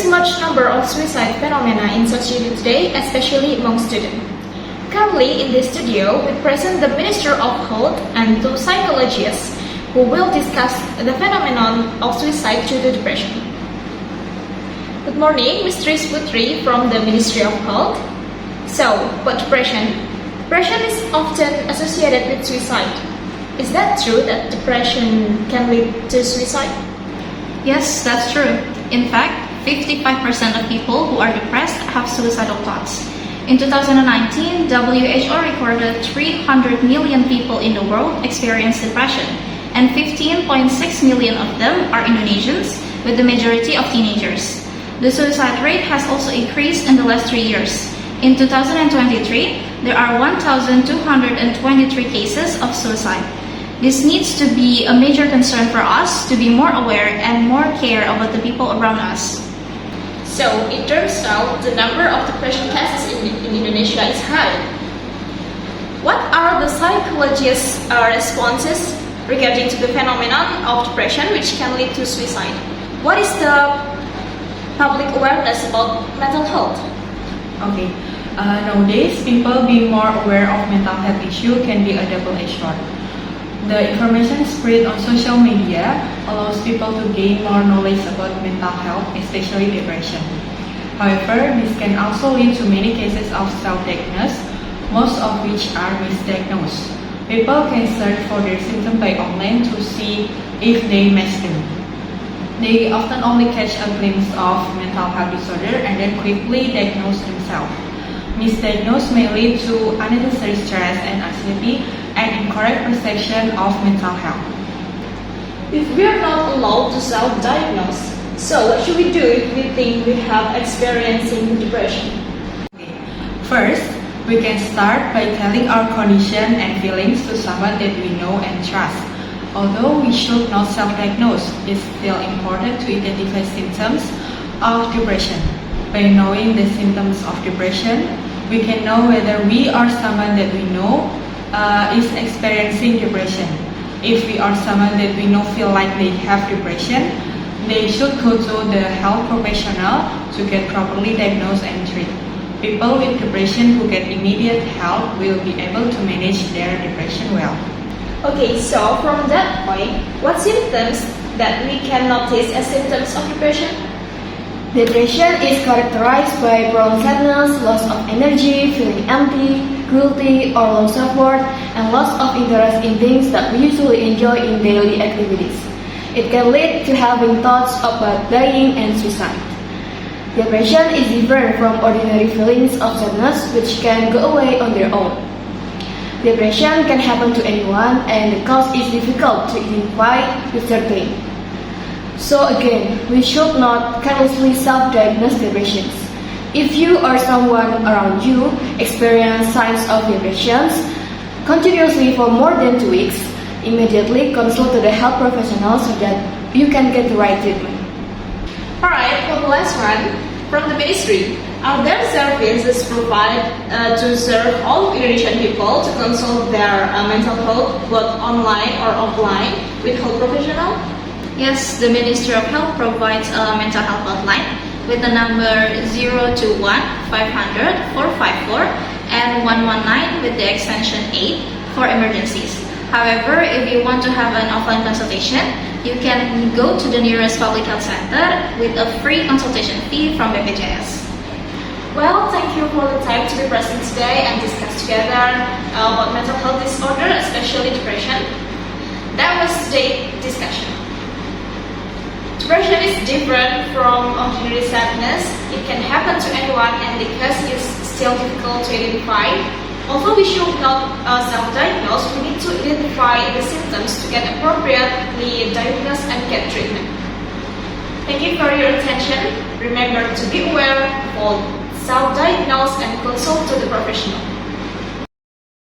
is much number of suicide phenomena in society today, especially among students. Currently in this studio, we present the Minister of Health and two psychologists who will discuss the phenomenon of suicide due to depression. Good morning, Ms. Putri from the Ministry of Health. So, what depression? Depression is often associated with suicide. Is that true that depression can lead to suicide? Yes, that's true. In fact, 55% of people who are depressed have suicidal thoughts. In 2019, WHO recorded 300 million people in the world experience depression, and 15.6 million of them are Indonesians, with the majority of teenagers. The suicide rate has also increased in the last 3 years. In 2023, there are 1,223 cases of suicide. This needs to be a major concern for us to be more aware and more care about the people around us. So, it turns out the number of depression cases in Indonesia is high. What are the psychologists' responses regarding to the phenomenon of depression which can lead to suicide? What is the public awareness about mental health? Okay, nowadays people being more aware of mental health issue can be a double-edged sword. The information spread on social media allows people to gain more knowledge about mental health, especially depression. However, this can also lead to many cases of self-diagnosis, most of which are misdiagnosed. People can search for their symptoms by online to see if they match them. They often only catch a glimpse of mental health disorder and then quickly diagnose themselves. Misdiagnosis may lead to unnecessary stress and anxiety and incorrect perception of mental health. If we are not allowed to self-diagnose, so what should we do if we think we have experiencing depression? First, we can start by telling our condition and feelings to someone that we know and trust. Although we should not self-diagnose, it's still important to identify symptoms of depression. By knowing the symptoms of depression, we can know whether we or someone that we know is experiencing depression. If we are someone that we know feel like they have depression, they should go to the health professional to get properly diagnosed and treated. People with depression who get immediate help will be able to manage their depression well. Okay, so from that point, what symptoms that we can notice as symptoms of depression? Depression is characterized by prolonged sadness, loss of energy, feeling empty, guilty or low self-worth, and loss of interest in things that we usually enjoy in daily activities. It can lead to having thoughts about dying and suicide. Depression is different from ordinary feelings of sadness, which can go away on their own. Depression can happen to anyone, and the cause is difficult to identify with certainty. So again, we should not carelessly self-diagnose depressions. If you or someone around you experience signs of depression continuously for more than 2 weeks, immediately consult to the health professional so that you can get the right treatment. Alright, for the last one, from the ministry, are there services provided to serve all Indonesian people to consult their mental health, both online or offline, with health professional? Yes, the Ministry of Health provides a mental health hotline with the number 021 500 454 and 119 with the extension 8 for emergencies. However, if you want to have an offline consultation, you can go to the nearest public health center with a free consultation fee from BPJS. Well, thank you for the time to be present today and discuss together about mental health disorder, especially depression. That was today's discussion. Depression is different from ordinary sadness. It can happen to anyone and the cause is still difficult to identify. Although we should not self-diagnose, we need to identify the symptoms to get appropriately diagnosed and get treatment. Thank you for your attention. Remember to be aware, self-diagnose and consult to the professional.